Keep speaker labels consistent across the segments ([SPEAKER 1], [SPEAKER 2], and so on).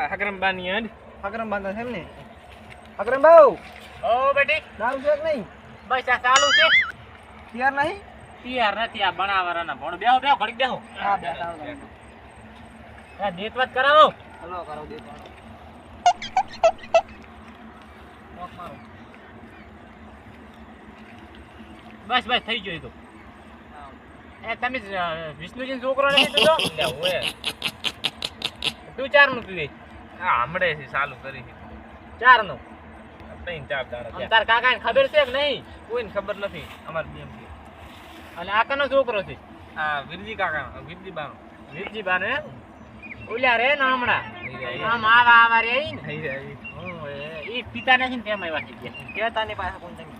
[SPEAKER 1] હકરમ બાની હેડ
[SPEAKER 2] હકરમ બાંધા છે એમ ને હકરમ બાઉ
[SPEAKER 1] ઓ બેટી
[SPEAKER 2] દારૂ છે કે નહીં
[SPEAKER 1] બસ આ ચાલુ છે
[SPEAKER 2] તૈયાર નહીં
[SPEAKER 1] તૈયાર નથી આ બનાવવાના ભણ બેહો બેહો ઘડીક બેહો
[SPEAKER 2] હા બેઠા
[SPEAKER 1] આ દેતવત કરાવો
[SPEAKER 2] હલો કરો દે
[SPEAKER 1] બસ બસ થઈ ગયું તો એ તમે વિષ્ણુજી છોકરો નથી તો લે ઓય તું ચાર નું પીવે હા હમણે છે ચાલુ કરી છે ચાર નું ત્રણ ચાર દાડા તાર કાકા ને ખબર છે કે નહીં કોઈને ખબર નથી અમાર બેમ છે અને આ કનો છોકરો છે આ વીરજી કાકા વીરજી બાનો વીરજી બાનો હે ઓલ્યા રે ને હમણાં આમ આવા રે ઈ ને ઈ પિતા નથી ને તેમ આવ્યા છે
[SPEAKER 2] કેતા ની પાસે કોણ તમે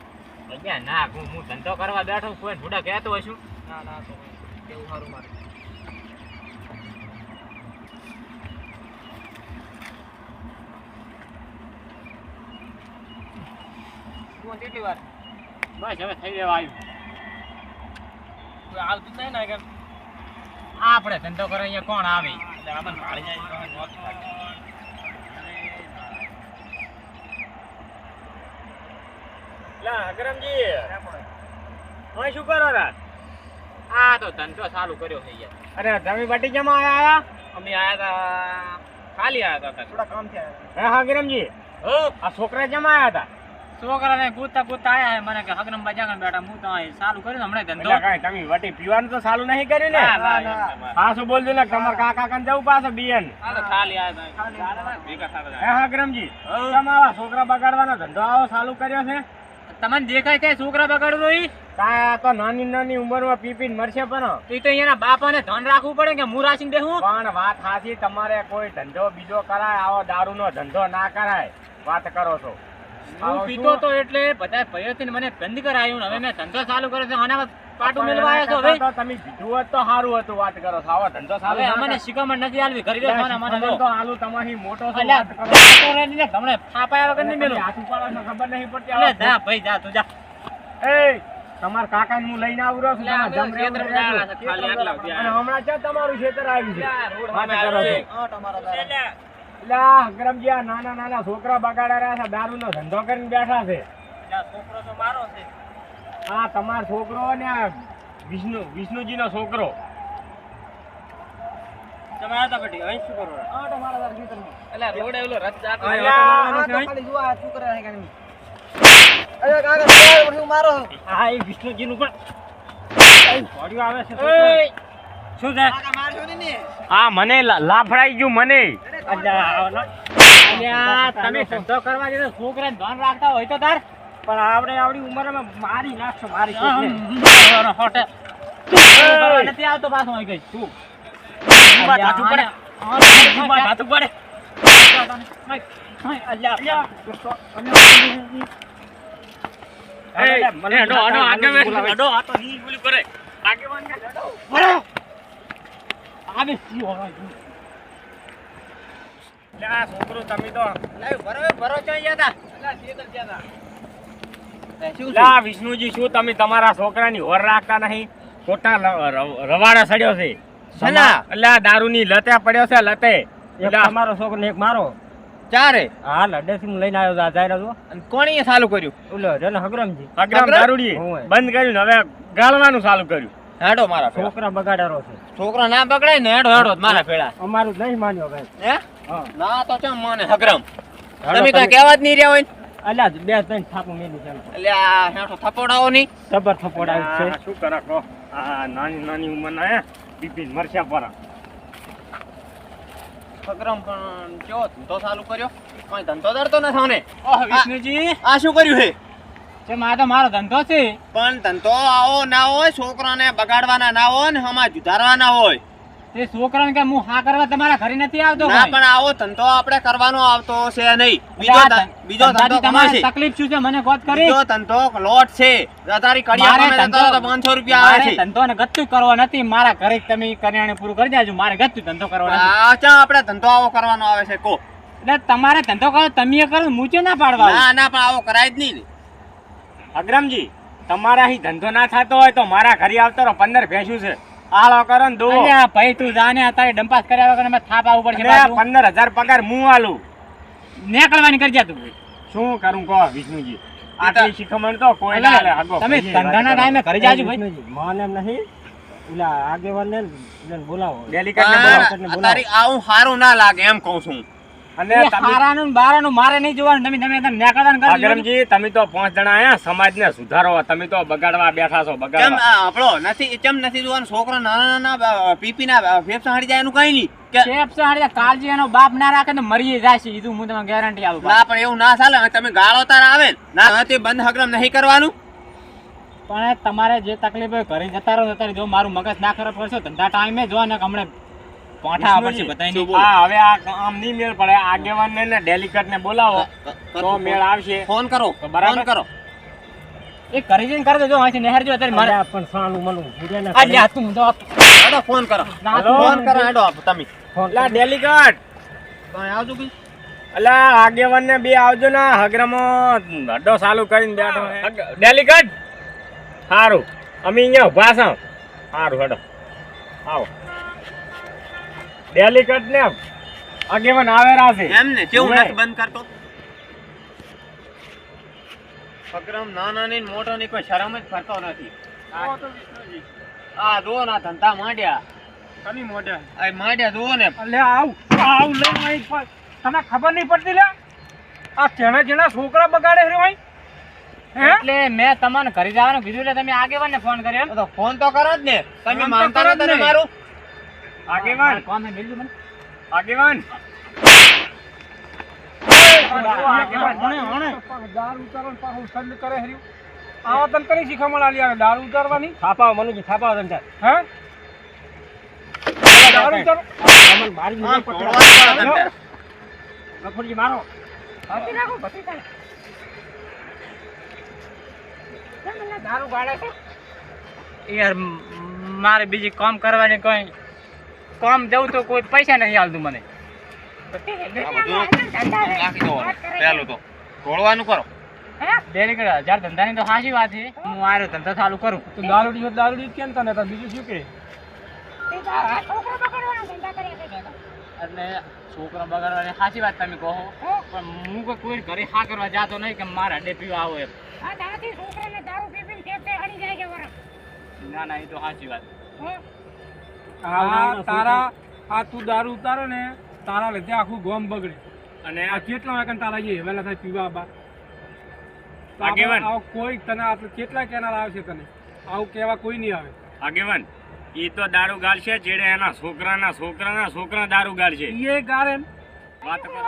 [SPEAKER 1] અલ્યા ના હું ધંધો કરવા બેઠો કોઈ ભૂડા કહેતો હશું
[SPEAKER 2] ના ના તો કેવું સારું મારે તું કેટલી વાર
[SPEAKER 1] બસ હવે થઈ રહેવા આવ્યું
[SPEAKER 2] આવતું નહીં ને કે
[SPEAKER 1] આપણે ધંધો કરો અહીંયા કોણ આવે આપણને ભાળી જાય મોત લાગે લા હકરમજી ઓય શું કરો રા આ તો ધંધો ચાલુ કર્યો છે યાર અરે તમે બાટી જમા આયા અમે આયા હતા ખાલી આયા હતા
[SPEAKER 2] થોડા કામ થયા
[SPEAKER 1] હે હકરમજી હો આ છોકરા જમા આયા હતા છોકરાને ગૂતા ગૂતા આયા હે મને કે હકરમ બજાગન બેટા હું તો અહીં ચાલુ કર્યું હમણે ધંધો કાઈ તમે વટી પીવાનું તો ચાલુ નહીં કર્યું ને હા શું બોલજો ને તમાર કાકા કન જવું પાછો બીએન આ તો ખાલી આયા હતા ભેગા થતા હે હકરમજી તમે આવા છોકરા બગાડવાનો ધંધો આવો ચાલુ કર્યો છે તમને દેખાય છે છોકરા બગાડવો ઈ તા તો નાની નાની ઉંમરમાં પીપીને મરશે પણ ઈ તો એના બાપાને ધન રાખવું પડે કે હું રાશીને બેહું પણ વાત સાચી તમારે કોઈ ધંધો બીજો કરાય આવો દારૂનો ધંધો ના કરાય વાત કરો છો હું પીતો તો એટલે બધા ભયથી મને બંધ કરાયું હવે મેં ધંધો ચાલુ કર્યો છે આના પાટું મેળવા આવ્યો છો હવે તો તમે બીજું હોત તો સારું હતું વાત કરો છો આવો ધંધો ચાલુ હવે અમને શિકામણ નથી આલવી કરી દો મને તો આલુ તમારી મોટો છો વાત કરો તો રેને તમને થાપાયા વગર નહીં મેલું હાથ ઉપાડવાનો ખબર નહીં પડતી અલે જા ભાઈ જા તું જા એ તમાર કાકાને હું લઈને આવું રહ્યો છું તમે જમ રે ખાલી આટલા અને હમણાં છે તમારું ખેતર આવ્યું છે વાત કરો છો હા તમારા લા હકરમજી આ નાના નાના છોકરા બગાડા રહ્યા છે દારૂનો ધંધો કરીને બેઠા છે છોકરો તો મારો છે હા તમારો છોકરો ને આ વિષ્ણુજીનો છોકરો તમારા તા બેટી અહીં શું કરો હા તમારા દર ખેતરમાં એટલે રોડ એવલો રત જાતો ખાલી જો આ શું કરે છે કાની અરે કાકા શું મારો હા એ વિષ્ણુજીનું પણ ઓડિયો આવે છે શું છે કાકા મારજો ને હા મને લાફડાઈ ગયું મને તમે ધંધો કરવા જઈને છોકરાને ધ્યાન રાખતા હોય તો તાર પણ આપણે આવડી ઉંમરમાં મારી નાખશો મારી નથી આવતો પાછો આવી ગઈ તું છોકરો તમે તો વિષ્ણુજી શું તમે તમારા છોકરાની હોર રાખતા નહીં ખોટા રવાડા સડ્યો છે એટલે દારૂની લતે પડ્યો છે લતે તમારો છોકરો એક મારો ચારે હા લડેથી લઈને આવ્યો જાયરો અને કોણીએ ચાલુ કર્યું ઓલો જન હકરમજી હકરમ દારૂડી બંધ કર્યું ને હવે ગાળવાનું ચાલુ કર્યું હેડો મારા છોકરા બગાડારો છે છોકરા ના બગડાય ને હેડો હેડો મારા પેડા અમારું નહીં માન્યો ભાઈ હે ના તો ચમ મને હકરમ તમે કઈ કહેવા જ નહીં રહ્યા હોય અલ્યા બે ત્રણ થાપો મેલી છે અલ્યા હેઠો થપોડાવો નહીં જબર થપોડાવ છે શું કરા કો આ નાની નાની ઉંમરના હે બીપી મરશા પર હકરમ પણ કેવો ધંધો ચાલુ કર્યો કોઈ ધંધો દરતો ન થાને ઓહ વિષ્ણુજી આ શું કર્યું હે છે મારો ધંધો છે પણ ધંધો આવો ના હોય છોકરાને બગાડવાના ના હોય ને હમા જુધારવાના હોય તે છોકરાને કે હું હા કરવા તમારા ઘરે નથી આવતો ના પણ આવો ધંધો આપણે કરવાનો આવતો છે નહીં બીજો ધંધો તમારી તકલીફ શું છે મને ગોત કરી બીજો ધંધો લોટ છે રતારી કડિયામાં ધંધો તો 500 રૂપિયા આવે છે ધંધો ને ગત્તુ કરવો નથી મારા ઘરે તમે કરિયાણે પૂરું કરી દેજો મારે ગત્તુ ધંધો કરવો નથી આ ચા આપણે ધંધો આવો કરવાનો આવે છે કો એટલે તમારે ધંધો કરો તમે કરો મૂચે ના પાડવા ના ના પણ આવો કરાય જ નહીં અગ્રમજી તમારા અહીં ધંધો ના થતો હોય તો મારા ઘરે આવતો રહો 15 ભેંસું છે આલો કરો ને દો.
[SPEAKER 3] અલ્યા ભાઈ તું જાને અત્યારે ડંપાસ કર્યા વગર અમે થાપ આવવું પડશે
[SPEAKER 1] અરે
[SPEAKER 3] પાછું.
[SPEAKER 1] 15,000 પગાર હું આલું.
[SPEAKER 3] નીકળવાની કરજે તું.
[SPEAKER 1] શું કરું કહો વિષ્ણુજી? આટલી શિખામણ તો કોઈ ના આલે. આગો
[SPEAKER 3] તમે
[SPEAKER 1] ભાઈએ
[SPEAKER 3] ધંધાના
[SPEAKER 1] વાત કરો.
[SPEAKER 3] ટાઈમે ઘરે જાજો ભાઈ.
[SPEAKER 4] માને એમ નહીં ઓલા આગેવાનને ને બોલાવો
[SPEAKER 1] ડેલિકેટને બોલાવો.
[SPEAKER 5] તારી આવું સારું ના લાગે એમ કહું છું.
[SPEAKER 1] અને
[SPEAKER 3] એ
[SPEAKER 1] તમે
[SPEAKER 3] હારાનું ને બારાનું મારે નહીં જોવાનું. તમે નીકળવાનું કરજો.
[SPEAKER 1] અગરમજી તમે તો 5 જણા આયા સમાજને સુધારો. તમે તો બગાડવા બેઠા છો
[SPEAKER 5] કેમ
[SPEAKER 1] બગાડવા.
[SPEAKER 5] આપણો નથી જોવાનું છોકરા નાના નાના પીપી ના ફેફસા હાડી જાય એનું કઈ નહીં કે
[SPEAKER 3] શેફ સાહેબ કાળજી એનો બાપ ના રાખે તો મરી જાય છે. ઈ તો હું તમને ગેરંટી આપું.
[SPEAKER 5] ના પણ એવું ના ચાલે હવે તમે ગાળો તાર આવે ને ના તે બંધ હકરમ નહીં કરવાનું.
[SPEAKER 3] પણ તમારે જે તકલીફ હોય ઘરે જતા રહો અત્યારે જો મારું મગજ ના ખરાબ કરશો ધંધા ટાઈમે જો ને હમણે પોઠા પડશે બધાયની.
[SPEAKER 1] હા હવે આ આમ નહીં મેળ પડે. આગેવાનને ને ડેલિકેટને બોલાવો તો મેળ આવશે.
[SPEAKER 5] ફોન કરો
[SPEAKER 1] તો બરાબર.
[SPEAKER 5] ફોન કરો.
[SPEAKER 3] એ ઘરે જઈને કરી દેજો. અહીંથી નહેર જો અત્યારે મારે
[SPEAKER 4] પણ સાનું મનું ભૂર્યાને
[SPEAKER 3] અલ્યા તું તો
[SPEAKER 5] હેડો ફોન કરો
[SPEAKER 1] હાલો.
[SPEAKER 5] ફોન કરો હેડો તમે
[SPEAKER 1] લા ડેલિકેટ
[SPEAKER 5] તમે આવજો કઈ
[SPEAKER 1] અલા આગેવાનને બે આવજો ને હગરામો અડ્ડો ચાલુ કરીને બેઠો ડેલિકેટ. સારું અમે અહીંયા ઉભા છો. સારું હેડો આવો. ડેલિકેટ ને આગેવાન આવેરા છે.
[SPEAKER 5] એમ ને કેવું
[SPEAKER 1] ઓવે.
[SPEAKER 5] નથી બંધ કરતો હકરમ નાના ની મોટો ની કોઈ શરમ જ કરતો નથી. આ જુઓ ના ધંધા માંડ્યા
[SPEAKER 1] કની મોઢે
[SPEAKER 5] આ માંડ્યા જુઓ ને
[SPEAKER 4] અલ્યા આવ લઈને અહીં પર તને ખબર નહીં પડતી લે આ જેણા જેણા છોકરા બગાડે છે ભાઈ
[SPEAKER 3] એટલે મેં તમને ઘરે જવાનું કીધું એટલે તમે આગેવાનને ફોન કર્યો એમ?
[SPEAKER 5] તો ફોન તો કરો જ ને તમે
[SPEAKER 4] ફોન તો
[SPEAKER 5] માનતા
[SPEAKER 4] કરો જ
[SPEAKER 5] નતા ને
[SPEAKER 4] ને.
[SPEAKER 5] મારું
[SPEAKER 1] આગેવાન
[SPEAKER 3] કોણ હે મિલ્યું મને?
[SPEAKER 1] આગેવાન
[SPEAKER 4] દારૂ ઉતારવાનું પાછું સંદ કરે હર્યું આવા તને કઈ શીખામણ આલી આવે દારૂ ઉતારવાની
[SPEAKER 1] થાપાવ મનુજી થાપાવ ધંધા.
[SPEAKER 4] હે દારૂ ઉતારો
[SPEAKER 1] અમન મારી
[SPEAKER 5] હા, તોડવાનું કરો ધંધા.
[SPEAKER 1] ગફુરજી મારો.
[SPEAKER 3] હાથી નાખો, બધી કાઢો. કેમ મને દારૂ ગાળે છે? યાર મારે બીજી કામ કરવાની કોઈ કામ જવું તો કોઈ પૈસા નહીં આલતું મને.
[SPEAKER 5] આ બધું નાખી દો પહેલું તો તોડવાનું કરો
[SPEAKER 3] ડેલી હજાર ધંધાની તો સાચી વાત છે. હું આરો ધંધો ચાલુ કરું
[SPEAKER 4] તો દારૂડી કેમ તને તો બીજું શું કે
[SPEAKER 3] એટલે છોકરા બગાડવાની સાચી વાત તમે કહો પણ હું કોઈ ઘરે હા કરવા જાતો નહીં કે મારા અડે પીવા આવો એમ. ના ના એ તો સાચી વાત.
[SPEAKER 4] આ તારા આ તું દારૂ ઉતારો ને તારા લીધે આખું ગોમ બગડે
[SPEAKER 1] અને
[SPEAKER 4] આ કેટલા વાગે તારા જે હેવેલા થાય પીવા બા
[SPEAKER 1] આગેવાન.
[SPEAKER 4] આવું કોઈ તને આ કેટલા કેનાર આવશે તને આવું કહેવા કોઈ નહીં આવે
[SPEAKER 1] આગેવાન ઈ તો દારૂ ગાળશે જેડે એના છોકરા દારૂ ગાળશે.
[SPEAKER 4] એ ગારેન
[SPEAKER 1] વાત કરો.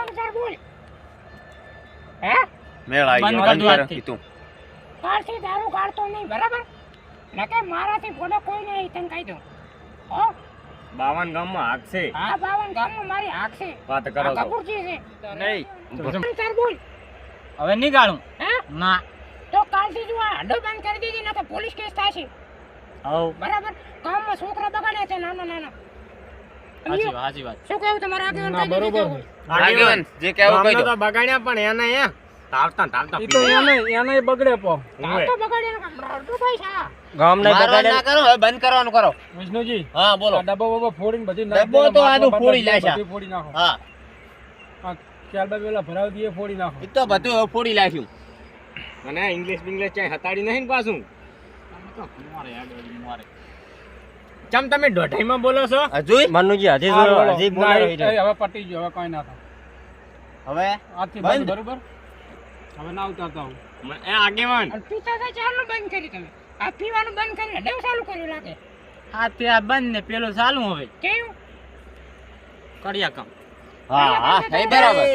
[SPEAKER 5] મેળ આવી
[SPEAKER 3] બંધ
[SPEAKER 5] ગયો
[SPEAKER 3] કરી
[SPEAKER 5] બંધ
[SPEAKER 3] વાત
[SPEAKER 5] કરો
[SPEAKER 3] થઈ.
[SPEAKER 5] કીધું
[SPEAKER 6] કાલથી દારૂ કાઢતો નહીં બરાબર નકે મારાથી ફોટો કોઈ નહીં તને કહી દઉં હો
[SPEAKER 1] 52 ગામમાં હાકશે.
[SPEAKER 6] આ બાવન ગામમાં મારી હાક છે
[SPEAKER 1] વાત કરો
[SPEAKER 6] આ
[SPEAKER 1] છો.
[SPEAKER 6] કપૂરજી છે
[SPEAKER 3] નહીં
[SPEAKER 6] તાર બોલ
[SPEAKER 3] હવે નહીં ગાળું.
[SPEAKER 6] હે
[SPEAKER 3] ના
[SPEAKER 6] તો કાલથી જો આ અડ્ડો બંધ કરી દીધી નકે પોલીસ કેસ થાય છે
[SPEAKER 3] હવ
[SPEAKER 6] બરાબર ગામમાં છોકરા બગાડ્યા છે નાના નાના
[SPEAKER 3] સાચી વાત.
[SPEAKER 6] શું કેવું તમારા આગળ
[SPEAKER 4] ના બરોબર છે.
[SPEAKER 5] આગેવાન જે કહેવું કહી
[SPEAKER 1] ગામનો
[SPEAKER 5] દો
[SPEAKER 1] તો બગાડ્યા પણ એને ધાવતા
[SPEAKER 4] ઈ તો એને બગડે પો
[SPEAKER 1] ઉવે.
[SPEAKER 6] તો બગાડ્યા રડતું ભાઈ સા
[SPEAKER 5] મારવાનું ના કરો હવે બંધ કરવાનું કરો
[SPEAKER 4] વિષ્ણુજી
[SPEAKER 5] હા બોલો
[SPEAKER 4] આ ડબ્બો બબ્બો ફોડીને બધી
[SPEAKER 5] ડબ્બો તો આનું ફોડી લાયશા.
[SPEAKER 4] બધી ફોડી નાખો
[SPEAKER 5] હા
[SPEAKER 4] આ ત્યારબાદ પેલા ભરાવી દઈએ ફોડી નાખો
[SPEAKER 5] એ તો બધું હવે ફોડી લાગ્યું
[SPEAKER 1] અને ઇંગ્લિશ બિંગ્લિશ ચાય હતાડી નહીં ને પાછું. ચમ તમે દોઢાઈમાં બોલો છો?
[SPEAKER 5] હજુ
[SPEAKER 4] મનુજી હજી હવે પટી ગયો હવે કોઈ ના થાય
[SPEAKER 5] હવે
[SPEAKER 4] આજથી
[SPEAKER 5] બંધ.
[SPEAKER 4] બંધ બરોબર હવે ના ઉતારતા હું
[SPEAKER 1] એ આગેવાન
[SPEAKER 6] અને પીતા હતા ચારનું બંધ કર્યું તમે આ પીવાનું બંધ કરીને અડ્ડો ચાલુ કર્યું લાગે
[SPEAKER 3] હા તે આ બંધ ને પેલું ચાલુ હવે
[SPEAKER 6] કેવું
[SPEAKER 3] કડિયા કામ.
[SPEAKER 5] હા હા નહીં બરાબર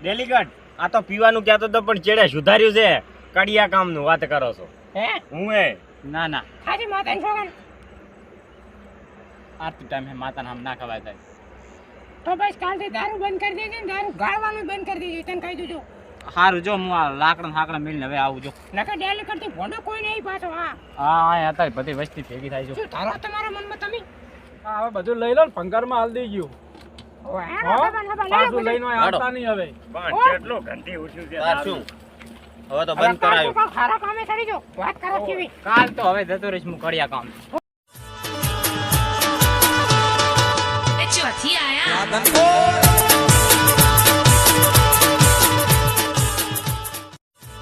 [SPEAKER 1] ડેલિકેટ આ તો પીવાનું કહેતો તો પણ ચેડે સુધાર્યું છે. કડિયા કામનું વાત કરો છો.
[SPEAKER 6] હે
[SPEAKER 1] હું એ
[SPEAKER 3] ના ના
[SPEAKER 6] ખાલી માતાની છોકરા
[SPEAKER 3] આરતી ટાઈમ હે માતાના નામ ના ખવાય થાય.
[SPEAKER 6] તો બસ કાલથી દારૂ બંધ કરી દેજે ને દારૂ ગાળવાનું બંધ કરી દેજે તને કહી દેજો
[SPEAKER 3] સારું જો હું આ લાકડા હાકડા મેળીને હવે આવું જો.
[SPEAKER 6] નકર ડેલી કરતી ભોંડો કોઈ નહીં પાછો હા
[SPEAKER 3] હા અત્યારે બધી વસ્તી ભેગી થાય છે.
[SPEAKER 6] શું તારો તમારા મનમાં તમે
[SPEAKER 4] હા હવે બધું લઈ લો ને ભંગારમાં હાલ દઈ ગયું
[SPEAKER 6] હા
[SPEAKER 4] પાછું લઈને આવતા નહીં હવે
[SPEAKER 1] પણ કેટલો ગંધી ઉઠ્યું છે
[SPEAKER 5] તાર શું હવે તો બંધ કરાયું
[SPEAKER 6] ખારા કામે ચડી જો વાત કરો કેવી
[SPEAKER 3] કાલ તો હવે જતો રહીશ હું કડિયા કામ.
[SPEAKER 7] Then